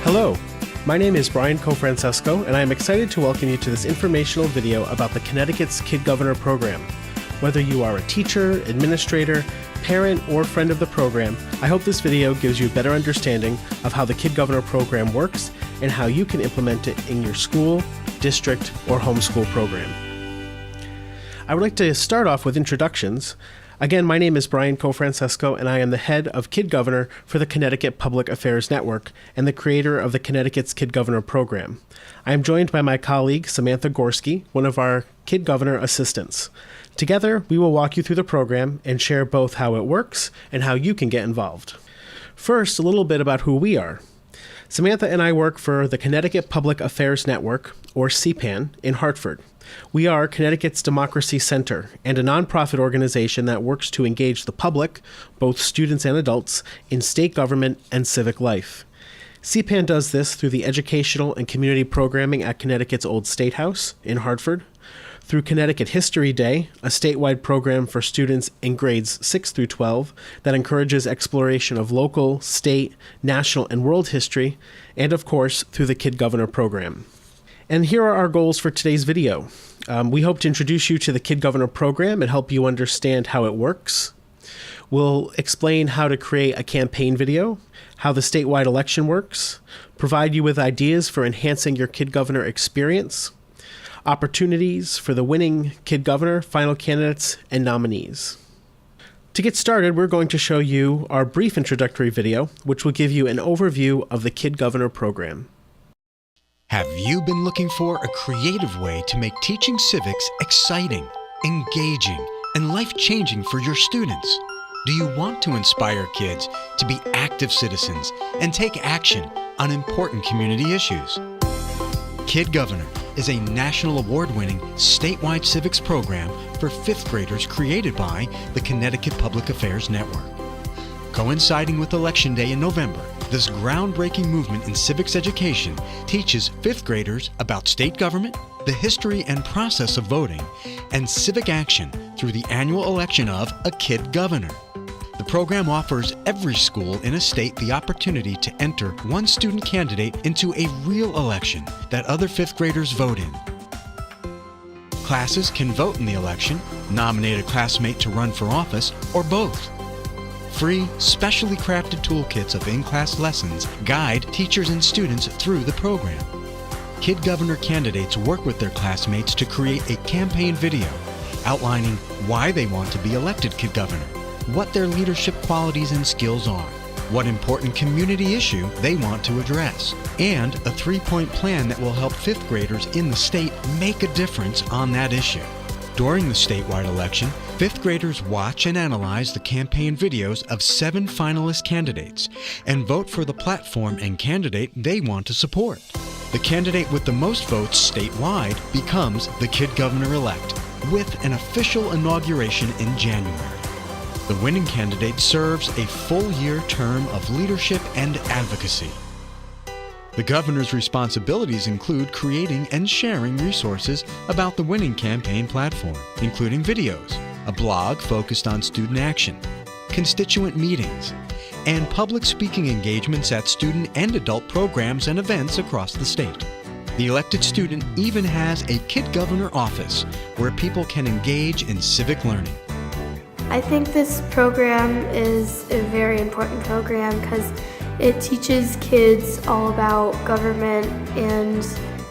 Hello, my name is Brian Cofrancesco, and I am excited to welcome you to this informational video about the Connecticut's Kid Governor program. Whether you are a teacher, administrator, parent, or friend of the program, I hope this video gives you a better understanding of how the Kid Governor program works and how you can implement it in your school, district, or homeschool program. I would like to start off with introductions. Again, my name is Brian Cofrancesco, and I am the head of Kid Governor for the Connecticut Public Affairs Network and the creator of the Connecticut's Kid Governor program. I am joined by my colleague, Samantha Gorski, one of our Kid Governor assistants. Together, we will walk you through the program and share both how it works and how you can get involved. First, a little bit about who we are. Samantha and I work for the Connecticut Public Affairs Network, or CPAN, in Hartford. We are Connecticut's Democracy Center and a nonprofit organization that works to engage the public, both students and adults, in state government and civic life. CPAN does this through the educational and community programming at Connecticut's Old State House in Hartford, through Connecticut History Day, a statewide program for students in grades 6 through 12 that encourages exploration of local, state, national, and world history, and of course, through the Kid Governor program. And here are our goals for today's video. We hope to introduce you to the Kid Governor program and help you understand how it works. We'll explain how to create a campaign video, how the statewide election works, provide you with ideas for enhancing your Kid Governor experience, opportunities for the winning Kid Governor, final candidates, and nominees. To get started, we're going to show you our brief introductory video, which will give you an overview of the Kid Governor program. Have you been looking for a creative way to make teaching civics exciting, engaging, and life-changing for your students? Do you want to inspire kids to be active citizens and take action on important community issues? Kid Governor is a national award-winning statewide civics program for fifth graders created by the Connecticut Public Affairs Network. Coinciding with Election Day in November, this groundbreaking movement in civics education teaches fifth graders about state government, the history and process of voting, and civic action through the annual election of a Kid Governor. The program offers every school in a state the opportunity to enter one student candidate into a real election that other fifth graders vote in. Classes can vote in the election, nominate a classmate to run for office, or both. Free, specially crafted toolkits of in-class lessons guide teachers and students through the program. Kid Governor candidates work with their classmates to create a campaign video outlining why they want to be elected Kid Governor, what their leadership qualities and skills are, what important community issue they want to address, and a 3-point plan that will help fifth graders in the state make a difference on that issue. During the statewide election, fifth graders watch and analyze the campaign videos of 7 finalist candidates and vote for the platform and candidate they want to support. The candidate with the most votes statewide becomes the Kid Governor-elect, with an official inauguration in January. The winning candidate serves a full-year term of leadership and advocacy. The governor's responsibilities include creating and sharing resources about the winning campaign platform, including videos, a blog focused on student action, constituent meetings, and public speaking engagements at student and adult programs and events across the state. The elected student even has a Kid Governor office where people can engage in civic learning. I think this program is a very important program because it teaches kids all about government, and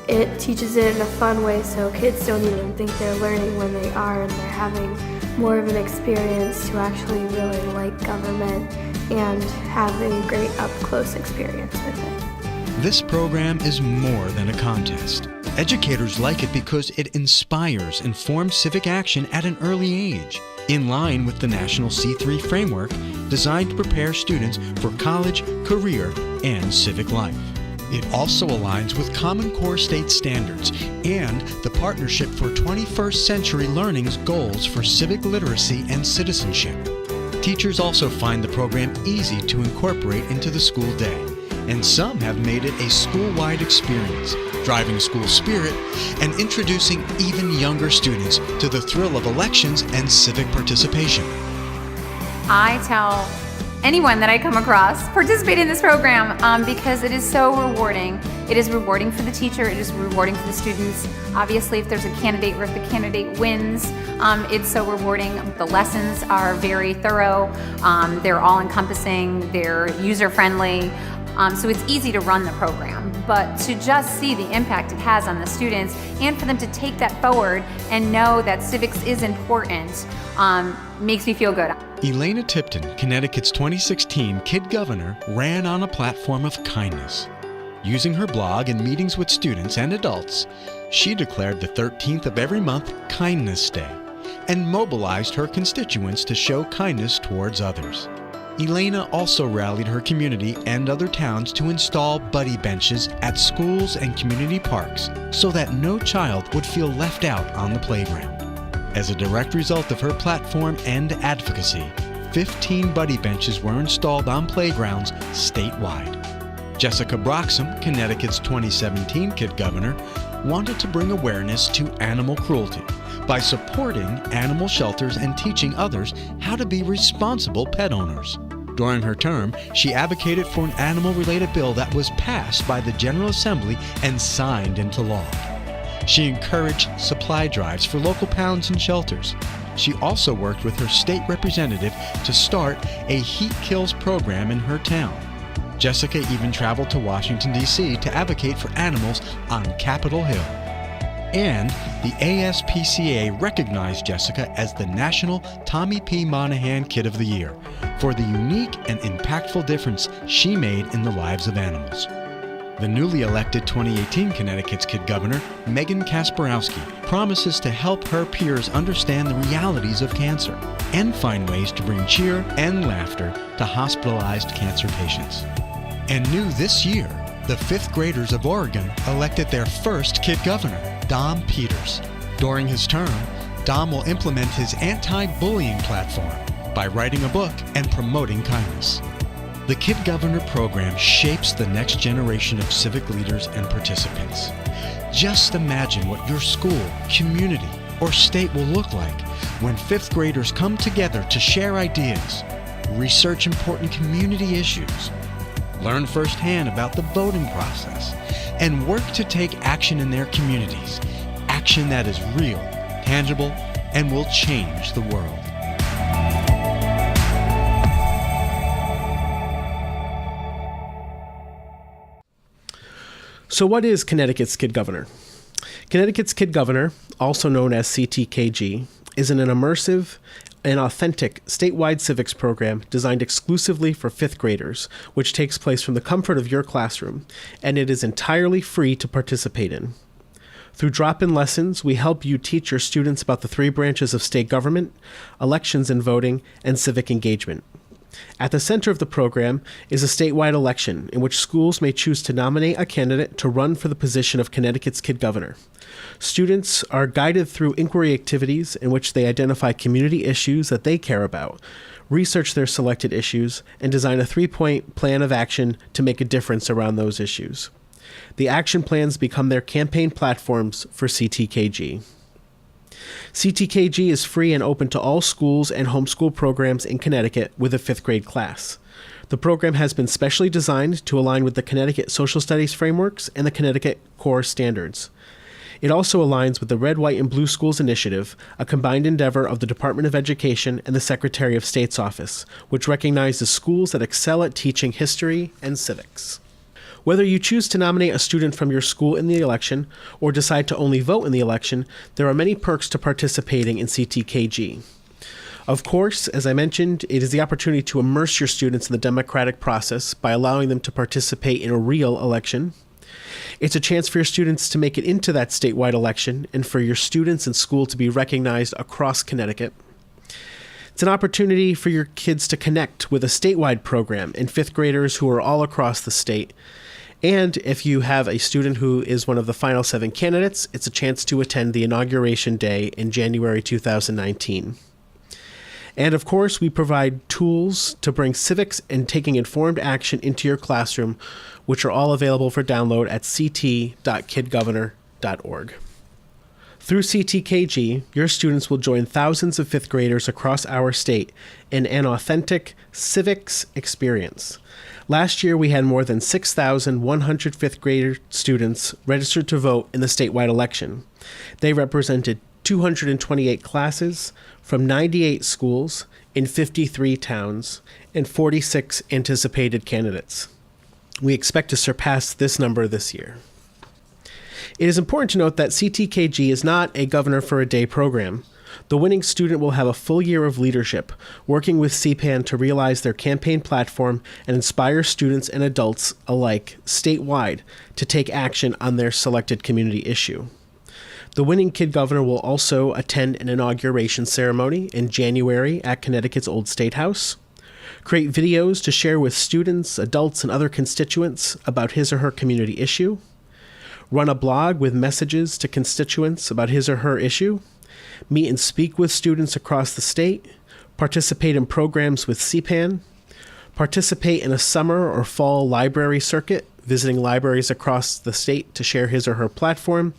it teaches it in a fun way so kids don't even think they're learning when they are, and they're having more of an experience to actually really like government and have a great up-close experience with it. This program is more than a contest. Educators like it because it inspires informed civic action at an early age, in line with the National C3 framework designed to prepare students for college, career, and civic life. It also aligns with Common Core state standards and the Partnership for 21st Century Learning's goals for civic literacy and citizenship. Teachers also find the program easy to incorporate into the school day, and some have made it a school-wide experience, driving school spirit and introducing even younger students to the thrill of elections and civic participation. I tell anyone that I come across participate in this program because it is so rewarding. It is rewarding for the teacher, it is rewarding for the students. Obviously, if there's a candidate or if the candidate wins, it's so rewarding. The lessons are very thorough, they're all-encompassing, they're user-friendly, so it's easy to run the program. But to just see the impact it has on the students and for them to take that forward and know that civics is important makes me feel good. Elena Tipton, Connecticut's 2016 Kid Governor, ran on a platform of kindness. Using her blog and meetings with students and adults, she declared the 13th of every month Kindness Day and mobilized her constituents to show kindness towards others. Elena also rallied her community and other towns to install buddy benches at schools and community parks so that no child would feel left out on the playground. As a direct result of her platform and advocacy, 15 buddy benches were installed on playgrounds statewide. Jessica Broxham, Connecticut's 2017 Kid Governor, wanted to bring awareness to animal cruelty by supporting animal shelters and teaching others how to be responsible pet owners. During her term, she advocated for an animal-related bill that was passed by the General Assembly and signed into law. She encouraged supply drives for local pounds and shelters. She also worked with her state representative to start a heat kills program in her town. Jessica even traveled to Washington, D.C. to advocate for animals on Capitol Hill. And the ASPCA recognized Jessica as the National Tommy P. Monahan Kid of the Year for the unique and impactful difference she made in the lives of animals. The newly elected 2018 Connecticut's Kid Governor, Megan Kasparowski, promises to help her peers understand the realities of cancer and find ways to bring cheer and laughter to hospitalized cancer patients. And new this year, the 5th graders of Oregon elected their first Kid Governor, Dom Peters. During his term, Dom will implement his anti-bullying platform by writing a book and promoting kindness. The Kid Governor program shapes the next generation of civic leaders and participants. Just imagine what your school, community, or state will look like when 5th graders come together to share ideas, research important community issues, learn firsthand about the voting process, and work to take action in their communities. Action that is real, tangible, and will change the world. So what is Connecticut's Kid Governor? Connecticut's Kid Governor, also known as CTKG, is an immersive and authentic statewide civics program designed exclusively for 5th graders, which takes place from the comfort of your classroom, and it is entirely free to participate in. Through drop-in lessons, we help you teach your students about the 3 branches of state government, elections and voting, and civic engagement. At the center of the program is a statewide election in which schools may choose to nominate a candidate to run for the position of Connecticut's Kid Governor. Students are guided through inquiry activities in which they identify community issues that they care about, research their selected issues, and design a 3-point plan of action to make a difference around those issues. The action plans become their campaign platforms for CTKG. CTKG is free and open to all schools and homeschool programs in Connecticut with a 5th grade class. The program has been specially designed to align with the Connecticut Social Studies frameworks and the Connecticut Core Standards. It also aligns with the Red, White, and Blue Schools Initiative, a combined endeavor of the Department of Education and the Secretary of State's office, which recognizes schools that excel at teaching history and civics. Whether you choose to nominate a student from your school in the election or decide to only vote in the election, there are many perks to participating in CTKG. Of course, as I mentioned, it is the opportunity to immerse your students in the democratic process by allowing them to participate in a real election. It's a chance for your students to make it into that statewide election and for your students and school to be recognized across Connecticut. It's an opportunity for your kids to connect with a statewide program and 5th graders who are all across the state. And if you have a student who is one of the final 7 candidates, it's a chance to attend the inauguration day in January 2019. And of course, we provide tools to bring civics and taking informed action into your classroom, which are all available for download at ct.kidgovernor.org. Through CTKG, your students will join thousands of fifth graders across our state in an authentic civics experience. Last year, we had more than 6,100 fifth grader students registered to vote in the statewide election. They represented 228 classes from 98 schools in 53 towns and 46 anticipated candidates. We expect to surpass this number this year. It is important to note that CTKG is not a governor for a day program. The winning student will have a full year of leadership, working with CPAN to realize their campaign platform and inspire students and adults alike statewide to take action on their selected community issue. The winning kid governor will also attend an inauguration ceremony in January at Connecticut's Old State House, create videos to share with students, adults, and other constituents about his or her community issue, run a blog with messages to constituents about his or her issue, meet and speak with students across the state, participate in programs with CPAN, participate in a summer or fall library circuit, visiting libraries across the state to share his or her platform,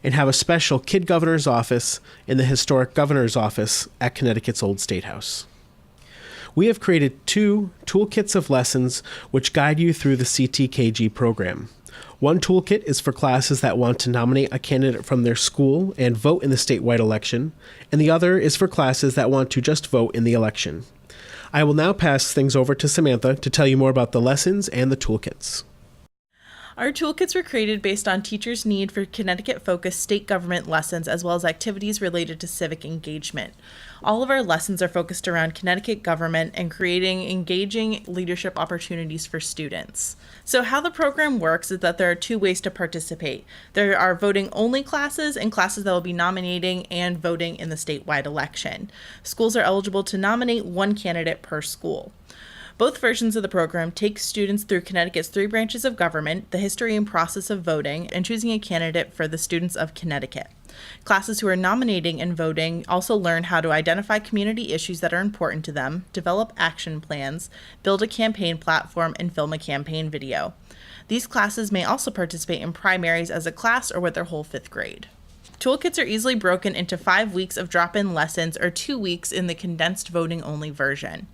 and have a special Kid Governor's Office in the historic Governor's Office at Connecticut's Old State House. We have created 2 toolkits of lessons which guide you through the CTKG program. One toolkit is for classes that want to nominate a candidate from their school and vote in the statewide election, and the other is for classes that want to just vote in the election. I will now pass things over to Samantha to tell you more about the lessons and the toolkits. Our toolkits were created based on teachers' need for Connecticut-focused state government lessons as well as activities related to civic engagement. All of our lessons are focused around Connecticut government and creating engaging leadership opportunities for students. So how the program works is that there are 2 ways to participate. There are voting-only classes and classes that will be nominating and voting in the statewide election. Schools are eligible to nominate 1 candidate per school. Both versions of the program take students through Connecticut's 3 branches of government, the history and process of voting, and choosing a candidate for the students of Connecticut. Classes who are nominating and voting also learn how to identify community issues that are important to them, develop action plans, build a campaign platform, and film a campaign video. These classes may also participate in primaries as a class or with their whole 5th grade. Toolkits are easily broken into 5 weeks of drop-in lessons or 2 weeks in the condensed voting-only version.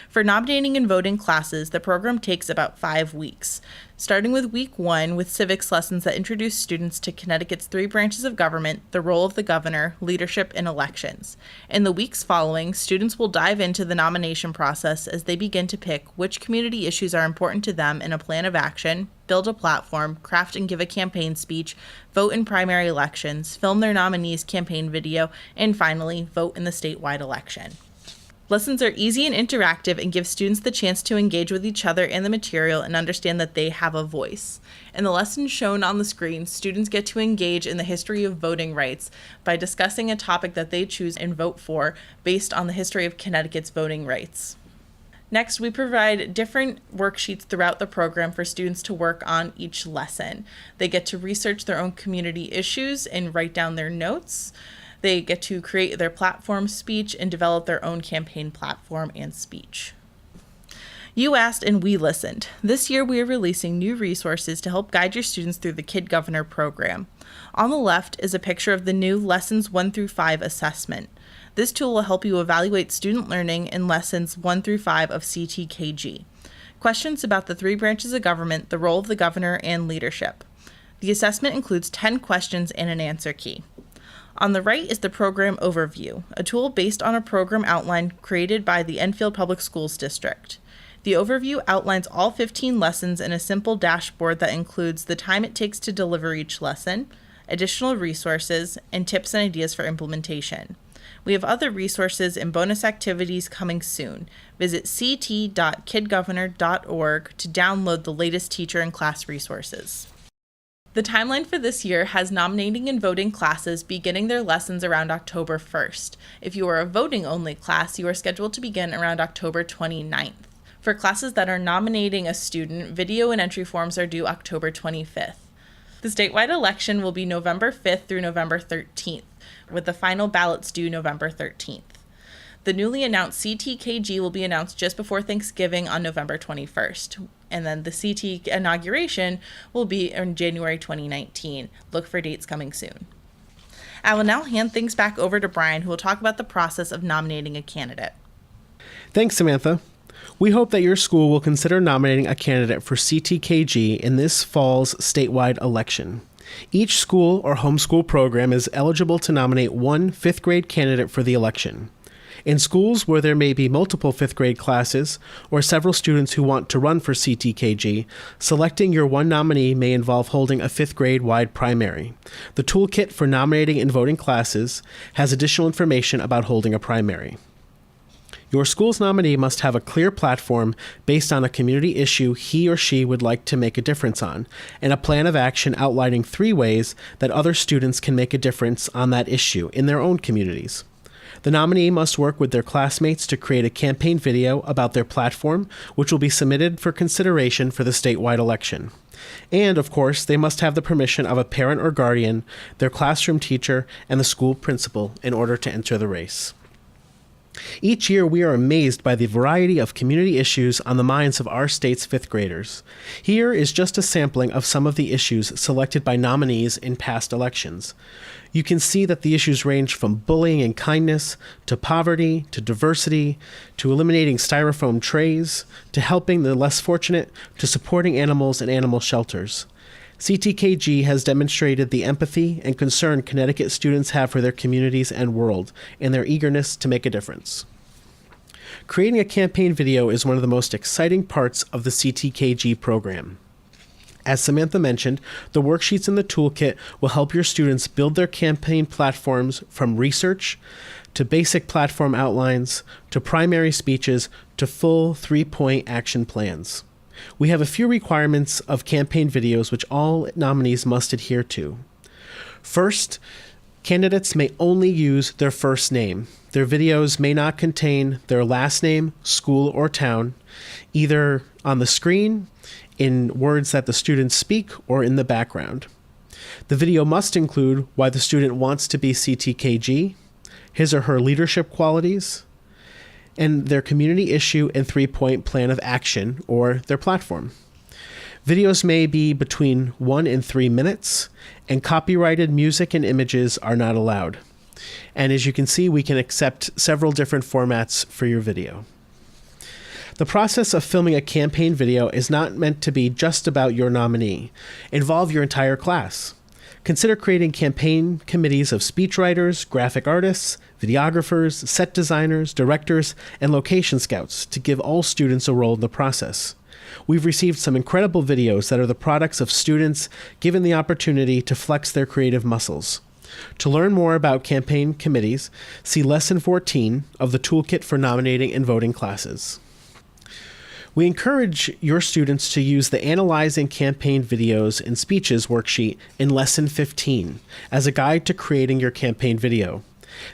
For nominating and voting classes, the program takes about 5 weeks, starting with week 1 with civics lessons that introduce students to Connecticut's 3 branches of government, the role of the governor, leadership, and elections. In the weeks following, students will dive into the nomination process as they begin to pick which community issues are important to them in a plan of action, build a platform, craft and give a campaign speech, vote in primary elections, film their nominees' campaign video, and finally, vote in the statewide election. Lessons are easy and interactive and give students the chance to engage with each other and the material and understand that they have a voice. In the lessons shown on the screen, students get to engage in the history of voting rights by discussing a topic that they choose and vote for based on the history of Connecticut's voting rights. Next, we provide different worksheets throughout the program for students to work on each lesson. They get to research their own community issues and write down their notes. They get to create their platform speech and develop their own campaign platform and speech. You asked and we listened. This year we are releasing new resources to help guide your students through the Kid Governor program. On the left is a picture of the new Lessons 1 through 5 assessment. This tool will help you evaluate student learning in Lessons 1 through 5 of CTKG. Questions about the 3 branches of government, the role of the governor, and leadership. The assessment includes 10 questions and an answer key. On the right is the program overview, a tool based on a program outline created by the Enfield Public Schools District. The overview outlines all 15 lessons in a simple dashboard that includes the time it takes to deliver each lesson, additional resources, and tips and ideas for implementation. We have other resources and bonus activities coming soon. Visit ct.kidgovernor.org to download the latest teacher and class resources. The timeline for this year has nominating and voting classes beginning their lessons around October 1st. If you are a voting-only class, you are scheduled to begin around October 29th. For classes that are nominating a student, video and entry forms are due October 25th. The statewide election will be November 5th through November 13th, with the final ballots due November 13th. The newly announced CTKG will be announced just before Thanksgiving on November 21st, and then the CT inauguration will be in January 2019. Look for dates coming soon. I will now hand things back over to Brian, who will talk about the process of nominating a candidate. Thanks, Samantha. We hope that your school will consider nominating a candidate for CTKG in this fall's statewide election. Each school or homeschool program is eligible to nominate one fifth grade candidate for the election. In schools where there may be multiple fifth grade classes or several students who want to run for CTKG, selecting your one nominee may involve holding a fifth grade wide primary. The toolkit for nominating and voting classes has additional information about holding a primary. Your school's nominee must have a clear platform based on a community issue he or she would like to make a difference on, and a plan of action outlining 3 ways that other students can make a difference on that issue in their own communities. The nominee must work with their classmates to create a campaign video about their platform, which will be submitted for consideration for the statewide election. And, of course, they must have the permission of a parent or guardian, their classroom teacher, and the school principal in order to enter the race. Each year, we are amazed by the variety of community issues on the minds of our state's fifth graders. Here is just a sampling of some of the issues selected by nominees in past elections. You can see that the issues range from bullying and kindness, to poverty, to diversity, to eliminating styrofoam trays, to helping the less fortunate, to supporting animals and animal shelters. CTKG has demonstrated the empathy and concern Connecticut students have for their communities and world, and their eagerness to make a difference. Creating a campaign video is one of the most exciting parts of the CTKG program. As Samantha mentioned, the worksheets in the toolkit will help your students build their campaign platforms from research to basic platform outlines to primary speeches to full 3-point action plans. We have a few requirements of campaign videos which all nominees must adhere to. First, candidates may only use their first name. Their videos may not contain their last name, school, or town, either on the screen, in words that the students speak, or in the background. The video must include why the student wants to be CTKG, his or her leadership qualities, and their community issue and 3-point plan of action, or their platform. Videos may be between 1 and 3 minutes, and copyrighted music and images are not allowed. And as you can see, we can accept several different formats for your video. The process of filming a campaign video is not meant to be just about your nominee. Involve your entire class. Consider creating campaign committees of speechwriters, graphic artists, videographers, set designers, directors, and location scouts to give all students a role in the process. We've received some incredible videos that are the products of students given the opportunity to flex their creative muscles. To learn more about campaign committees, see Lesson 14 of the Toolkit for Nominating and Voting classes. We encourage your students to use the Analyzing Campaign Videos and Speeches worksheet in Lesson 15 as a guide to creating your campaign video.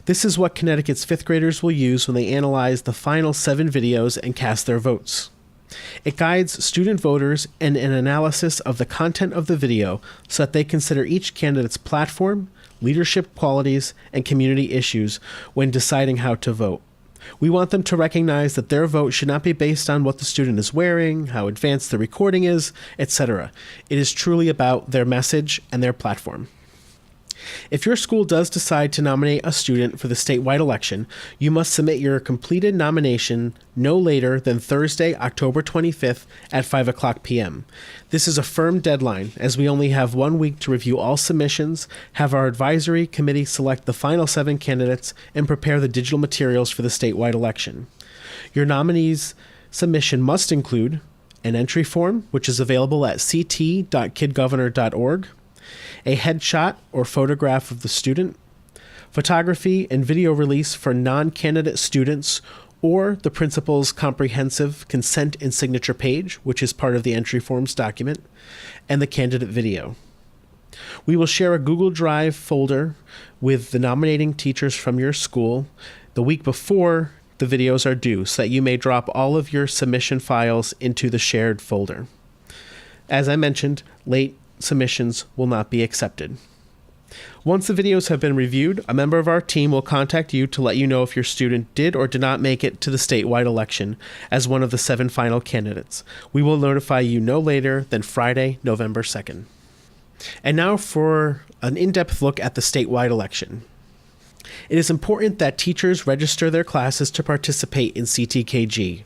This is what Connecticut's fifth graders will use when they analyze the final 7 videos and cast their votes. It guides student voters in an analysis of the content of the video so that they consider each candidate's platform, leadership qualities, and community issues when deciding how to vote. We want them to recognize that their vote should not be based on what the student is wearing, how advanced the recording is, etc. It is truly about their message and their platform. If your school does decide to nominate a student for the statewide election, you must submit your completed nomination no later than Thursday, October 25th at 5:00 p.m. This is a firm deadline, as we only have 1 week to review all submissions, have our advisory committee select the final 7 candidates, and prepare the digital materials for the statewide election. Your nominee's submission must include an entry form, which is available at ct.kidgovernor.org, a headshot or photograph of the student, photography and video release for non-candidate students, or the principal's comprehensive consent and signature page, which is part of the entry forms document, and the candidate video. We will share a Google Drive folder with the nominating teachers from your school the week before the videos are due, so that you may drop all of your submission files into the shared folder. As I mentioned, late submissions will not be accepted. Once the videos have been reviewed, a member of our team will contact you to let you know if your student did or did not make it to the statewide election as one of the 7 final candidates. We will notify you no later than Friday, November 2nd. And now for an in-depth look at the statewide election. It is important that teachers register their classes to participate in CTKG.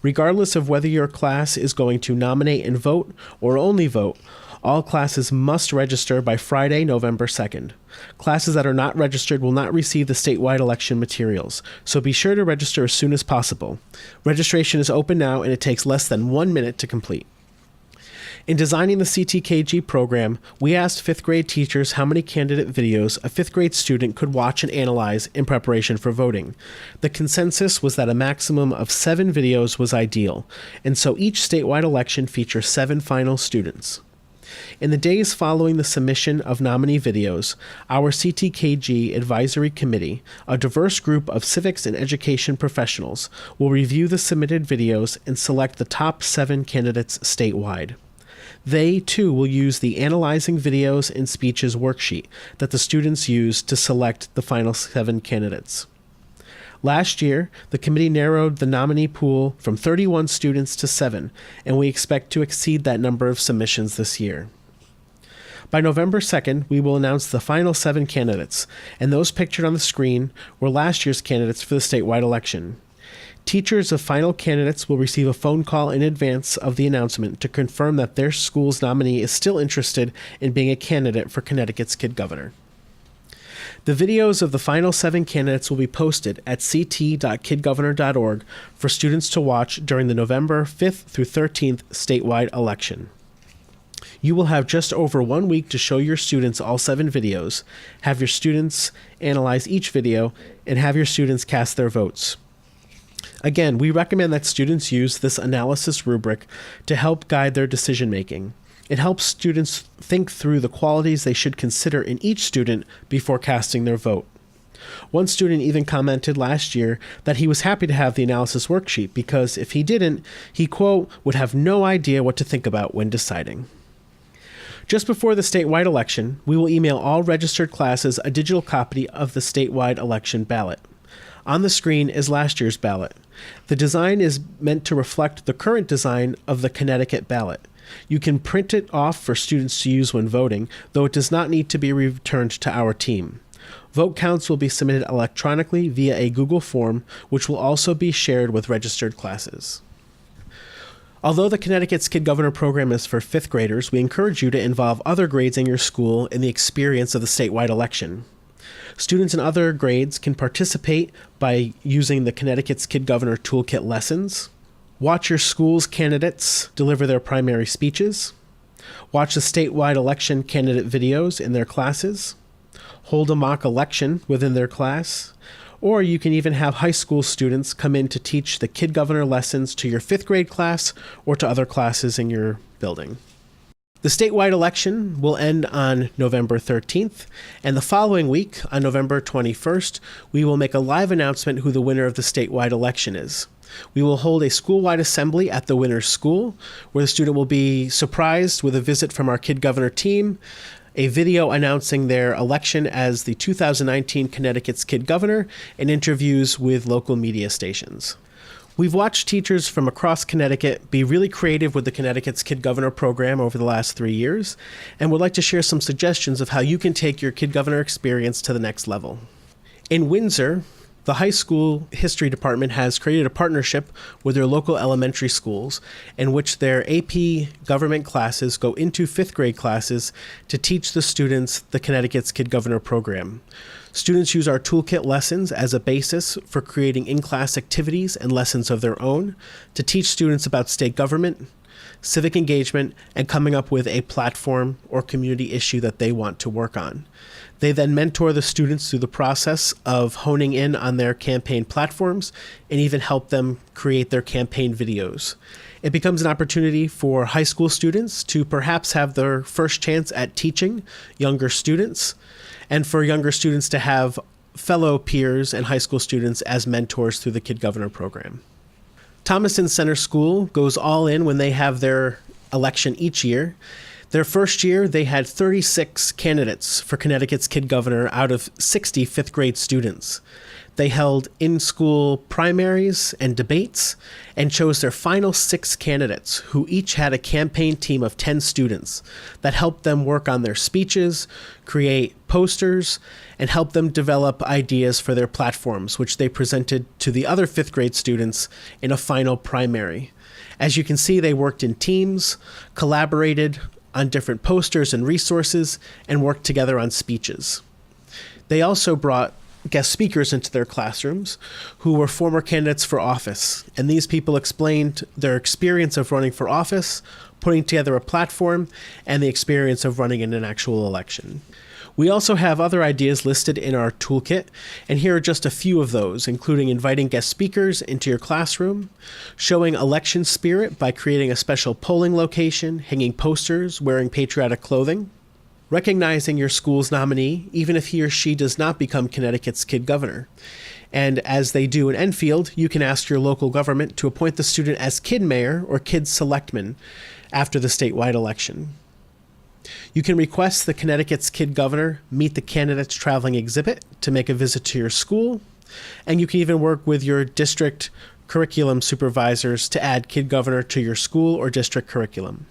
Regardless of whether your class is going to nominate and vote or only vote, all classes must register by Friday, November 2nd. Classes that are not registered will not receive the statewide election materials, so be sure to register as soon as possible. Registration is open now and it takes less than 1 minute to complete. In designing the CTKG program, we asked 5th grade teachers how many candidate videos a 5th grade student could watch and analyze in preparation for voting. The consensus was that a maximum of 7 videos was ideal, and so each statewide election features 7 final students. In the days following the submission of nominee videos, our CTKG Advisory Committee, a diverse group of civics and education professionals, will review the submitted videos and select the top 7 candidates statewide. They, too, will use the Analyzing Videos and Speeches worksheet that the students use to select the final 7 candidates. Last year, the committee narrowed the nominee pool from 31 students to 7, and we expect to exceed that number of submissions this year. By November 2nd, we will announce the final 7 candidates, and those pictured on the screen were last year's candidates for the statewide election. Teachers of final candidates will receive a phone call in advance of the announcement to confirm that their school's nominee is still interested in being a candidate for Connecticut's Kid Governor. The videos of the final 7 candidates will be posted at ct.kidgovernor.org for students to watch during the November 5th through 13th statewide election. You will have just over 1 week to show your students all 7 videos, have your students analyze each video, and have your students cast their votes. Again, we recommend that students use this analysis rubric to help guide their decision-making. It helps students think through the qualities they should consider in each student before casting their vote. One student even commented last year that he was happy to have the analysis worksheet because if he didn't, he, quote, would have no idea what to think about when deciding. Just before the statewide election, we will email all registered classes a digital copy of the statewide election ballot. On the screen is last year's ballot. The design is meant to reflect the current design of the Connecticut ballot. You can print it off for students to use when voting, though it does not need to be returned to our team. Vote counts will be submitted electronically via a Google form, which will also be shared with registered classes. Although the Connecticut's Kid Governor program is for 5th graders, we encourage you to involve other grades in your school in the experience of the statewide election. Students in other grades can participate by using the Connecticut's Kid Governor TOOLKIT lessons, watch your school's candidates deliver their primary speeches, watch the statewide election candidate videos in their classes, hold a mock election within their class, or you can even have high school students come in to teach the Kid Governor lessons to your 5th grade class or to other classes in your building. The statewide election will end on November 13th, and the following week, on November 21st, we will make a live announcement who the winner of the statewide election is. We will hold a school-wide assembly at the winner's school, where the student will be surprised with a visit from our Kid Governor team, a video announcing their election as the 2019 Connecticut's Kid Governor, and interviews with local media stations. We've watched teachers from across Connecticut be really creative with the Connecticut's Kid Governor program over the last 3 years, and would like to share some suggestions of how you can take your Kid Governor experience to the next level. In Windsor, the high school history department has created a partnership with their local elementary schools in which their AP government classes go into 5th grade classes to teach the students the Connecticut's Kid Governor program. Students use our TOOLKIT lessons as a basis for creating in-class activities and lessons of their own to teach students about state government, civic engagement, and coming up with a platform or community issue that they want to work on. They then mentor the students through the process of honing in on their campaign platforms and even help them create their campaign videos. It becomes an opportunity for high school students to perhaps have their first chance at teaching younger students, and for younger students to have fellow peers and high school students as mentors through the Kid Governor program. Thomaston Center School goes all in when they have their election each year. Their first year, they had 36 candidates for Connecticut's Kid Governor out of 60 5th grade students. They held in-school primaries and debates and chose their final 6 candidates, who each had a campaign team of 10 students that helped them work on their speeches, create posters, and help them develop ideas for their platforms, which they presented to the other 5th grade students in a final primary. As you can see, they worked in teams, collaborated on different posters and resources, and worked together on speeches. They also brought guest speakers into their classrooms who were former candidates for office, and these people explained their experience of running for office, putting together a platform, and the experience of running in an actual election. We also have other ideas listed in our toolkit, and here are just a few of those, including inviting guest speakers into your classroom, showing election spirit by creating a special polling location, hanging posters, wearing patriotic clothing, recognizing your school's nominee, even if he or she does not become Connecticut's kid governor. And as they do in Enfield, you can ask your local government to appoint the student as kid mayor or kid selectman after the statewide election. You can request the Connecticut's kid governor meet the candidate's traveling exhibit to make a visit to your school, and you can even work with your district curriculum supervisors to add kid governor to your school or district curriculum.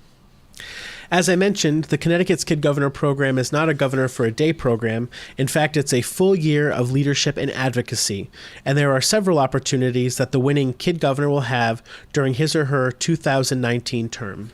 As I mentioned, the Connecticut's Kid Governor program is not a governor for a day program. In fact, it's a full year of leadership and advocacy, and there are several opportunities that the winning kid governor will have during his or her 2019 term.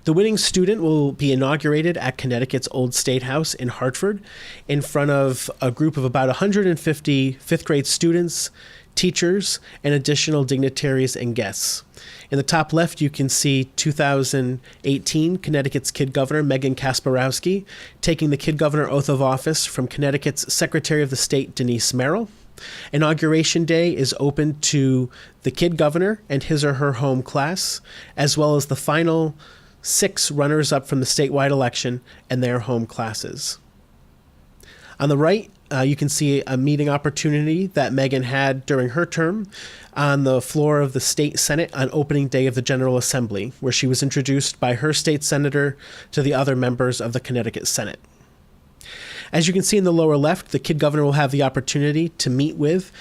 The winning student will be inaugurated at Connecticut's Old State House in Hartford in front of a group of about 150 fifth grade students, teachers, and additional dignitaries and guests. In the top left, you can see 2018 Connecticut's Kid Governor Megan Kasparowski taking the Kid Governor oath of office from Connecticut's Secretary of the State Denise Merrill. Inauguration Day is open to the Kid Governor and his or her home class, as well as the final 6 runners-up from the statewide election and their home classes. On the right, you can see a meeting opportunity that Megan had during her term on the floor of the state Senate on opening day of the General Assembly, where she was introduced by her state senator to the other members of the Connecticut Senate. As you can see in the lower left, the Kid Governor will have the opportunity to meet with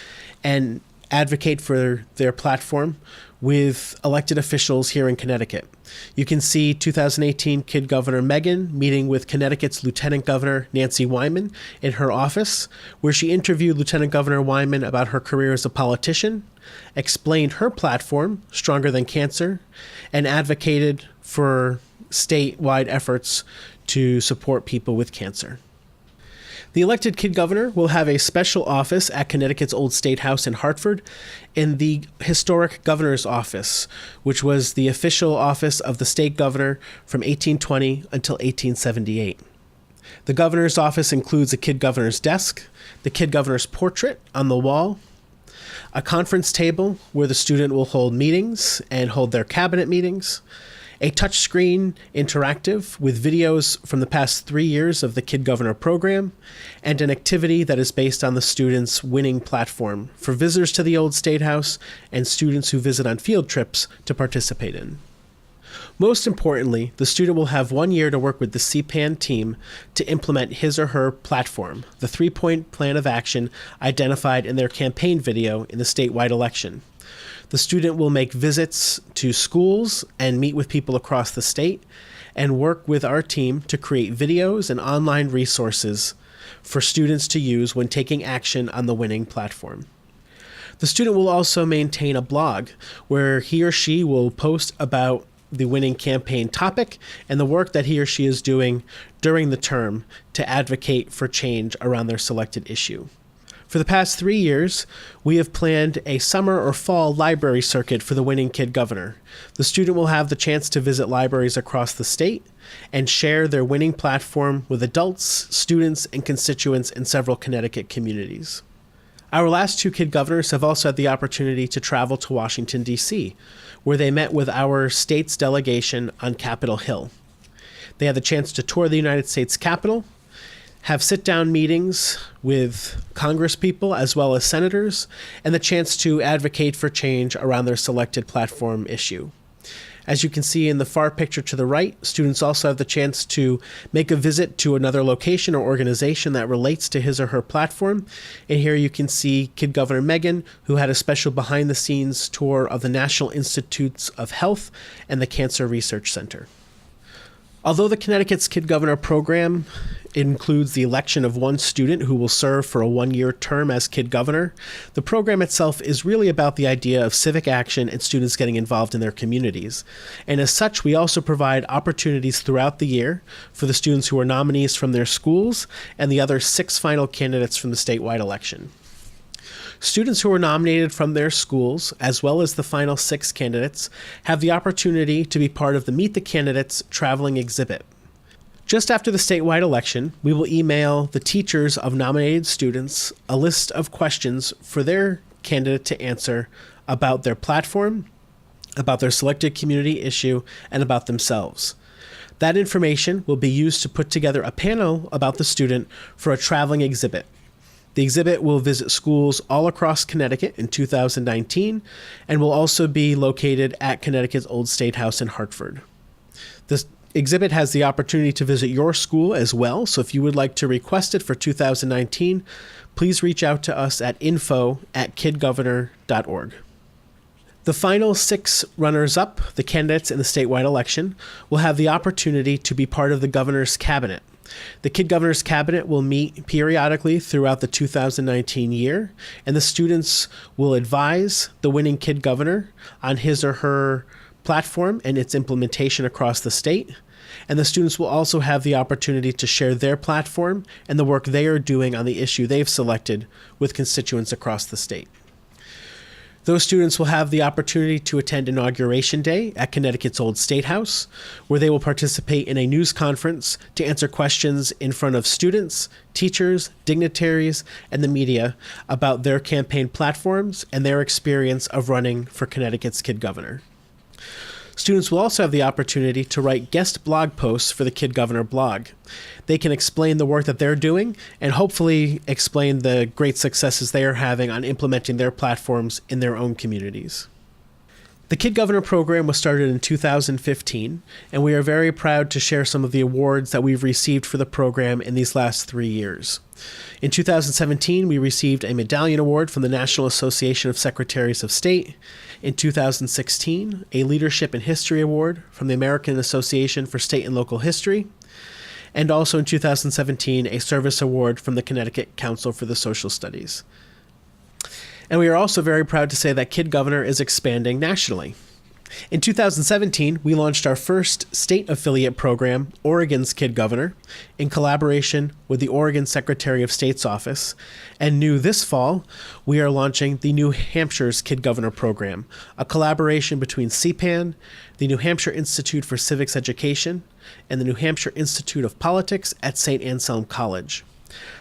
and advocate for their platform with elected officials here in Connecticut. You can see 2018 Kid Governor Megan meeting with Connecticut's Lieutenant Governor Nancy Wyman in her office, where she interviewed Lieutenant Governor Wyman about her career as a politician, explained her platform, Stronger Than Cancer, and advocated for statewide efforts to support people with cancer. The elected kid governor will have a special office at Connecticut's Old State House in Hartford in the historic governor's office, which was the official office of the state governor from 1820 until 1878. The governor's office includes a kid governor's desk, the kid governor's portrait on the wall, a conference table where the student will hold meetings and hold their cabinet meetings, a touchscreen interactive with videos from the past 3 years of the Kid Governor program, and an activity that is based on the student's winning platform for visitors to the Old State House and students who visit on field trips to participate in. Most importantly, the student will have 1 year to work with the CPAN team to implement his or her platform, the 3-point plan of action identified in their campaign video in the statewide election. The student will make visits to schools and meet with people across the state and work with our team to create videos and online resources for students to use when taking action on the winning platform. The student will also maintain a blog where he or she will post about the winning campaign topic and the work that he or she is doing during the term to advocate for change around their selected issue. For the past 3 years, we have planned a summer or fall library circuit for the winning kid governor. The student will have the chance to visit libraries across the state and share their winning platform with adults, students, and constituents in several Connecticut communities. Our last 2 kid governors have also had the opportunity to travel to Washington, D.C., where they met with our state's delegation on Capitol Hill. They had the chance to tour the United States Capitol, have sit-down meetings with congresspeople as well as senators, and the chance to advocate for change around their selected platform issue. As you can see in the far picture to the right, students also have the chance to make a visit to another location or organization that relates to his or her platform. And here you can see Kid Governor Megan, who had a special behind-the-scenes tour of the National Institutes of Health and the Cancer Research Center. Although the Connecticut's Kid Governor program includes the election of one student who will serve for a one-year term as Kid Governor, the program itself is really about the idea of civic action and students getting involved in their communities. And as such, we also provide opportunities throughout the year for the students who are nominees from their schools and the other 6 final candidates from the statewide election. Students who are nominated from their schools, as well as the final 6 candidates, have the opportunity to be part of the Meet the Candidates traveling exhibit. Just after the statewide election, we will email the teachers of nominated students a list of questions for their candidate to answer about their platform, about their selected community issue, and about themselves. That information will be used to put together a panel about the student for a traveling exhibit. The exhibit will visit schools all across Connecticut in 2019 and will also be located at Connecticut's Old State House in Hartford. This exhibit has the opportunity to visit your school as well, so if you would like to request it for 2019, please reach out to us at info@kidgovernor.org. The final 6 runners-up, the candidates in the statewide election, will have the opportunity to be part of the governor's cabinet. The Kid Governor's Cabinet will meet periodically throughout the 2019 year, and the students will advise the winning Kid Governor on his or her platform and its implementation across the state. And the students will also have the opportunity to share their platform and the work they are doing on the issue they've selected with constituents across the state. Those students will have the opportunity to attend Inauguration Day at Connecticut's Old State House, where they will participate in a news conference to answer questions in front of students, teachers, dignitaries, and the media about their campaign platforms and their experience of running for Connecticut's Kid Governor. Students will also have the opportunity to write guest blog posts for the Kid Governor blog. They can explain the work that they're doing and hopefully explain the great successes they are having on implementing their platforms in their own communities. The Kid Governor program was started in 2015, and we are very proud to share some of the awards that we've received for the program in these last 3 years. In 2017, we received a Medallion Award from the National Association of Secretaries of State. In 2016, a Leadership in History Award from the American Association for State and Local History. And also in 2017, a Service Award from the Connecticut Council for the Social Studies. And we are also very proud to say that Kid Governor is expanding nationally. In 2017, we launched our first state affiliate program, Oregon's Kid Governor, in collaboration with the Oregon Secretary of State's office. And new this fall, we are launching the New Hampshire's Kid Governor program, a collaboration between CPAN, the New Hampshire Institute for Civics Education, and the New Hampshire Institute of Politics at St. Anselm College.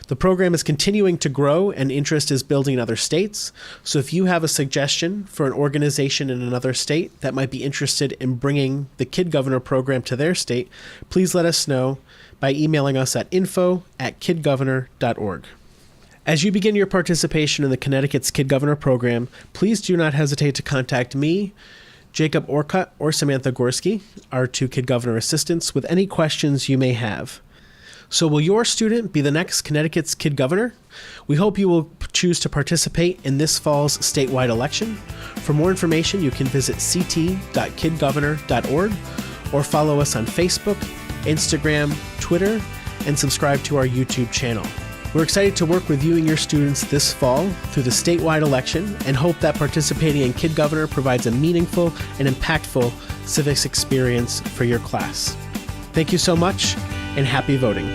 The program is continuing to grow and interest is building in other states. So if you have a suggestion for an organization in another state that might be interested in bringing the Kid Governor program to their state, please let us know by emailing us at info@kidgovernor.org. As you begin your participation in the Connecticut's Kid Governor program, please do not hesitate to contact me, Jacob Orcutt, or Samantha Gorski, our 2 Kid Governor assistants, with any questions you may have. So will your student be the next Connecticut's Kid Governor? We hope you will choose to participate in this fall's statewide election. For more information, you can visit ct.kidgovernor.org or follow us on Facebook, Instagram, Twitter, and subscribe to our YouTube channel. We're excited to work with you and your students this fall through the statewide election and hope that participating in Kid Governor provides a meaningful and impactful civics experience for your class. Thank you so much, and happy voting.